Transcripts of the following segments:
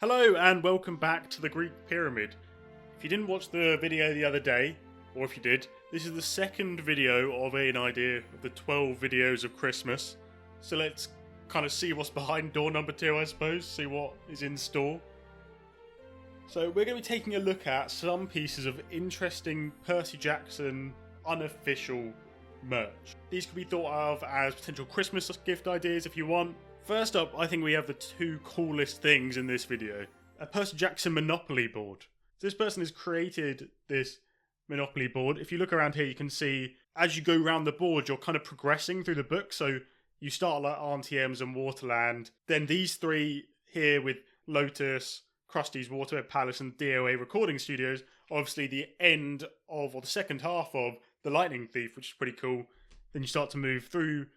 Hello and welcome back to the Greek Pyramid. If you didn't watch the video the other day, or if you did, this is the second video of an idea of the 12 videos of Christmas. So let's kind of see what's behind door number 2, I suppose, see what is in store. So we're going to be taking a look at some pieces of interesting Percy Jackson unofficial merch. These could be thought of as potential Christmas gift ideas if you want. First up, I think we have the two coolest things in this video. A Percy Jackson Monopoly board. This person has created this Monopoly board. If you look around here, you can see as you go around the board, you're kind of progressing through the book. So you start like Auntie M's and Waterland. Then these three here with Lotus, Krusty's Waterbed Palace and DOA Recording Studios, obviously the end of, or the second half of The Lightning Thief, which is pretty cool. Then you start to move through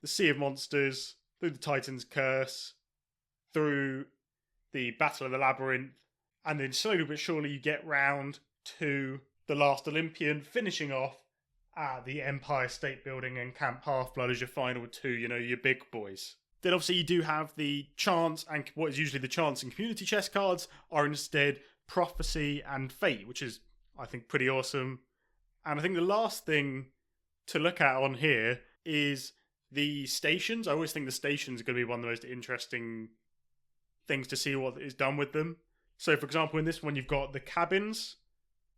the Sea of Monsters, through the Titan's Curse, through the Battle of the Labyrinth, and then slowly but surely you get round to the Last Olympian, finishing off at the Empire State Building and Camp Half-Blood as your final two, your big boys. Then obviously you do have the Chance, and what is usually the Chance and Community chest cards are instead Prophecy and Fate, which is, I think, pretty awesome. And I think the last thing to look at on here is the stations. I always think the stations are going to be one of the most interesting things to see what is done with them. So, for example, in this one, you've got the cabins,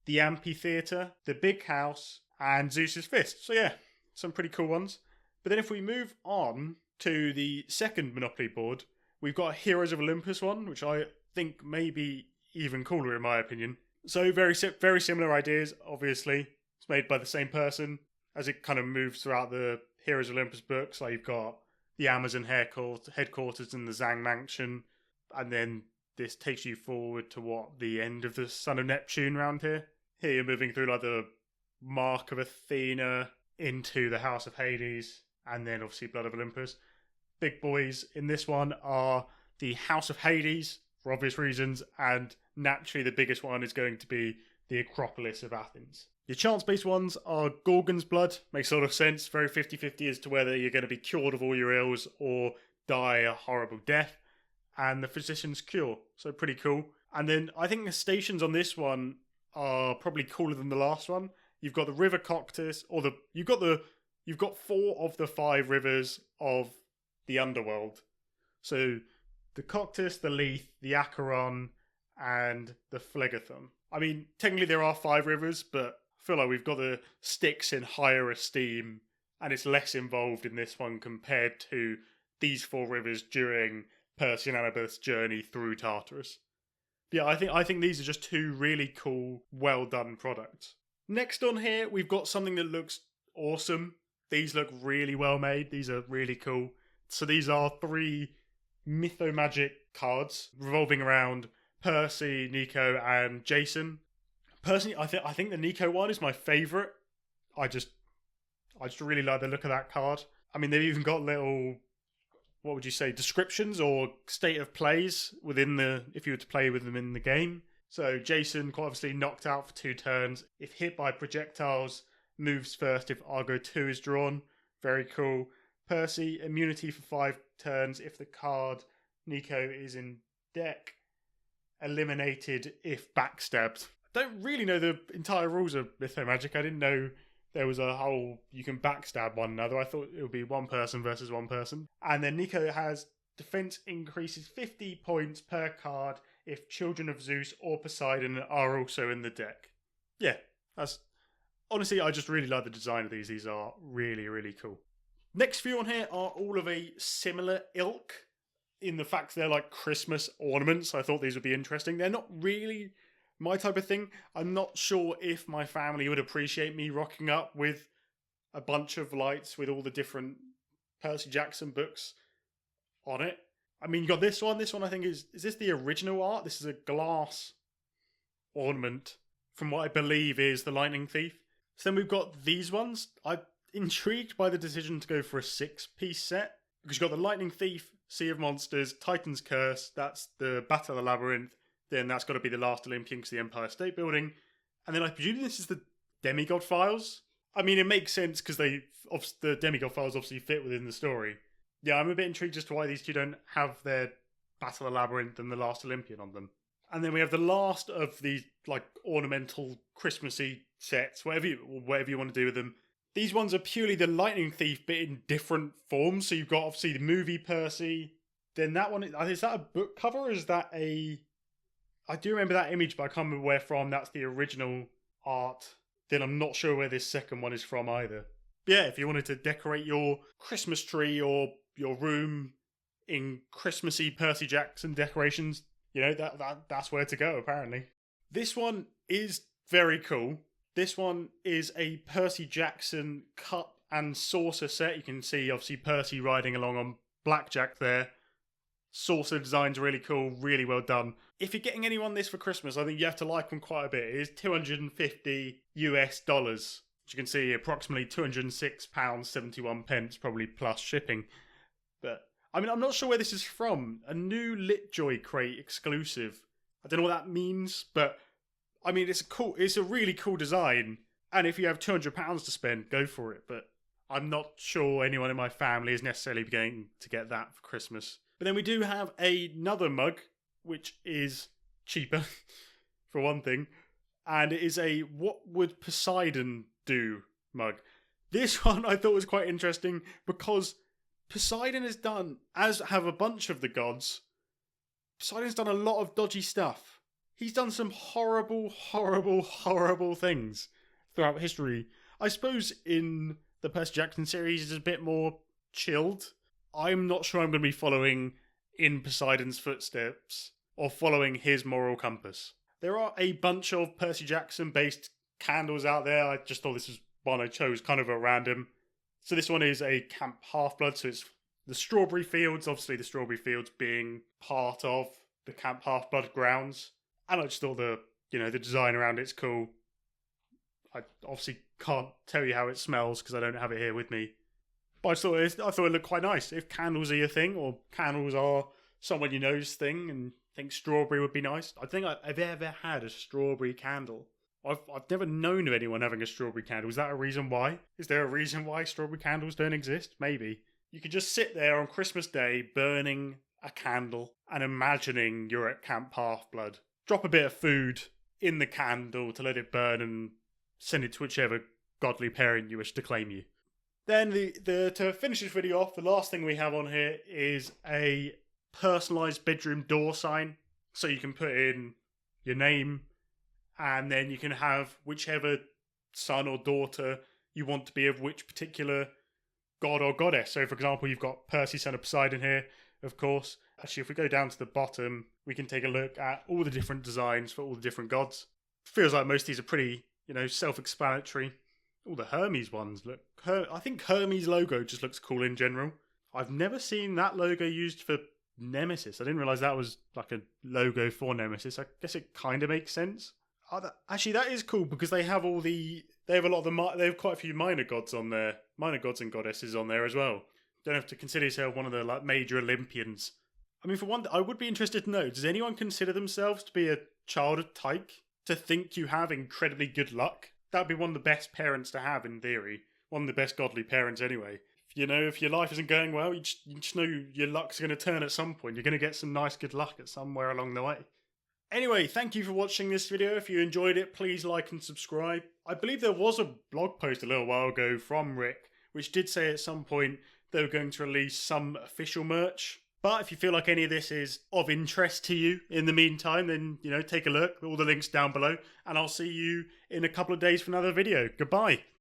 the amphitheatre, the big house, and Zeus's fist. So, yeah, some pretty cool ones. But then if we move on to the second Monopoly board, we've got a Heroes of Olympus one, which I think may be even cooler in my opinion. So, very similar ideas, obviously. It's made by the same person as it kind of moves throughout the Heroes of Olympus books. Like you've got the Amazon headquarters in the Zhang Mansion, and then this takes you forward to the end of the Son of Neptune round here. Here you're moving through like the Mark of Athena into the House of Hades, and then obviously Blood of Olympus. Big boys in this one are the House of Hades, for obvious reasons, and naturally the biggest one is going to be the Acropolis of Athens. Your chance-based ones are Gorgon's Blood. Makes a lot of sense. Very 50-50 as to whether you're going to be cured of all your ills or die a horrible death. And the Physician's Cure. So pretty cool. And then I think the stations on this one are probably cooler than the last one. You've got the River Coctus, you've got 4 of the 5 rivers of the underworld. So the Coctus, the Lethe, the Acheron, and the Phlegethon. I mean, technically there are 5 rivers, but I feel like we've got the Styx in higher esteem, and it's less involved in this one compared to these 4 rivers during Percy and Annabeth's journey through Tartarus. But yeah, I think these are just 2 really cool, well done products. Next on here, we've got something that looks awesome. These look really well made. These are really cool. So these are 3 Mythomagic cards revolving around Percy, Nico, and Jason. Personally, I think the Nico one is my favourite. I just really like the look of that card. I mean, they've even got little, what would you say, descriptions or state of plays if you were to play with them in the game. So Jason, quite obviously, knocked out for 2 turns. If hit by projectiles, moves first if Argo 2 is drawn. Very cool. Percy, immunity for 5 turns if the card Nico is in deck. Eliminated if backstabbed. I don't really know the entire rules of Mythomagic. I didn't know there was a whole you can backstab one another. I thought it would be 1 person versus 1 person. And then Nico has defense increases 50 points per card if Children of Zeus or Poseidon are also in the deck. Yeah, honestly, I just really like the design of these. These are really, really cool. Next few on here are all of a similar ilk in the fact they're like Christmas ornaments. I thought these would be interesting. They're not really my type of thing. I'm not sure if my family would appreciate me rocking up with a bunch of lights with all the different Percy Jackson books on it. I mean, you got this one. This one I think is this the original art? This is a glass ornament from what I believe is the Lightning Thief. So then we've got these ones. I'm intrigued by the decision to go for a 6-piece set because you've got the Lightning Thief, Sea of Monsters, Titan's Curse, that's the Battle of the Labyrinth, then that's got to be the Last Olympian because the Empire State Building, and then I presume this is the Demigod Files. I mean, it makes sense because the Demigod Files obviously fit within the story. Yeah, I'm a bit intrigued as to why these 2 don't have their Battle of the Labyrinth and the Last Olympian on them. And then we have the last of these like ornamental Christmassy sets, whatever you want to do with them. These ones are purely the Lightning Thief, but in different forms. So you've got obviously the movie Percy. Then that one, is that a book cover or is that a... I do remember that image, but I can't remember where from. That's the original art. Then I'm not sure where this second one is from either. But yeah, if you wanted to decorate your Christmas tree or your room in Christmassy Percy Jackson decorations, you know, that's where to go, apparently. This one is very cool. This one is a Percy Jackson cup and saucer set. You can see, obviously, Percy riding along on blackjack there. Saucer design's really cool, really well done. If you're getting anyone this for Christmas, I think you have to like them quite a bit. It is $250 US, which you can see approximately £206.71, probably plus shipping. But I mean, I'm not sure where this is from. A new Litjoy crate exclusive. I don't know what that means, but I mean, it's a really cool design. And if you have £200 to spend, go for it. But I'm not sure anyone in my family is necessarily going to get that for Christmas. But then we do have another mug, which is cheaper, for one thing. And it is a What Would Poseidon Do mug. This one I thought was quite interesting because Poseidon has done, as have a bunch of the gods, Poseidon's done a lot of dodgy stuff. He's done some horrible, horrible, horrible things throughout history. I suppose in the Percy Jackson series it's a bit more chilled. I'm not sure I'm going to be following in Poseidon's footsteps or following his moral compass. There are a bunch of Percy Jackson based candles out there. I just thought this was one I chose kind of at random. So this one is a Camp Half-Blood, so it's the Strawberry Fields, obviously the Strawberry Fields being part of the Camp Half-Blood grounds. And I just thought the design around it's cool. I obviously can't tell you how it smells because I don't have it here with me. But I thought it looked quite nice. If candles are your thing, or candles are someone you know's thing, and think strawberry would be nice. I think I've ever had a strawberry candle. I've never known of anyone having a strawberry candle. Is that a reason why? Is there a reason why strawberry candles don't exist? Maybe. You could just sit there on Christmas Day burning a candle and imagining you're at Camp Half-Blood. Drop a bit of food in the candle to let it burn and send it to whichever godly parent you wish to claim you. Then to finish this video off, the last thing we have on here is a personalised bedroom door sign. So you can put in your name and then you can have whichever son or daughter you want to be of which particular god or goddess. So for example, you've got Percy, son of Poseidon here, of course. Actually, if we go down to the bottom, we can take a look at all the different designs for all the different gods. Feels like most of these are pretty, self-explanatory. All the Hermes ones look... I think Hermes logo just looks cool in general. I've never seen that logo used for Nemesis. I didn't realise that was like a logo for Nemesis. I guess it kind of makes sense. Actually, that is cool because they have they have quite a few minor gods on there. Minor gods and goddesses on there as well. Don't have to consider yourself one of the major Olympians. I mean, for one, I would be interested to know, does anyone consider themselves to be a child of Tyche? To think you have incredibly good luck? That'd be one of the best parents to have, in theory. One of the best godly parents, anyway. If your life isn't going well, you just know your luck's going to turn at some point. You're going to get some nice good luck at somewhere along the way. Anyway, thank you for watching this video. If you enjoyed it, please like and subscribe. I believe there was a blog post a little while ago from Rick, which did say at some point they were going to release some official merch. But if you feel like any of this is of interest to you in the meantime, then, take a look. All the links down below. And I'll see you in a couple of days for another video. Goodbye.